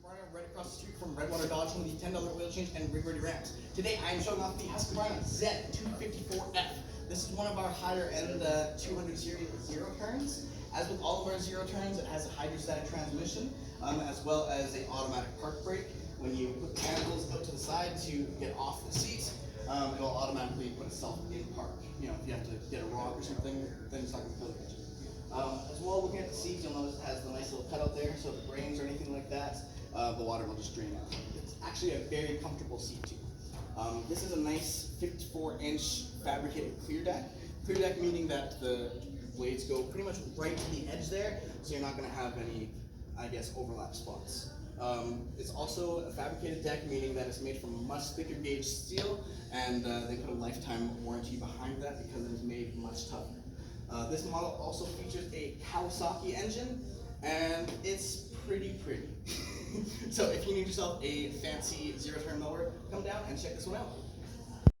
Husqvarna right across the street from Redwater Dodge, home of the $10 oil change and rig ready ramps. Today I am showing off the Husqvarna Z254F. This is one of our higher end 200 series Zero-Turns. As with all of our Zero-Turns, it has a hydrostatic transmission as well as an automatic park brake. When you put the handles out to the side to get off the seat, it will automatically put itself in park. You know, if you have to get a rock or something, then it's not going to kill you. As well, looking at the seats, you'll notice it has the nice little cutout there, so if it rains or anything like that, the water will just drain out. It's actually a very comfortable seat too. This is a nice 54-inch fabricated clear deck. Clear deck meaning that the blades go pretty much right to the edge there, so you're not going to have any, I guess, overlap spots. It's also a fabricated deck, meaning that it's made from much thicker gauge steel, and they put a lifetime warranty behind that because it is made much tougher. This model also features a Kawasaki engine, and it's pretty. So if you need yourself a fancy zero-turn mower, come down and check this one out.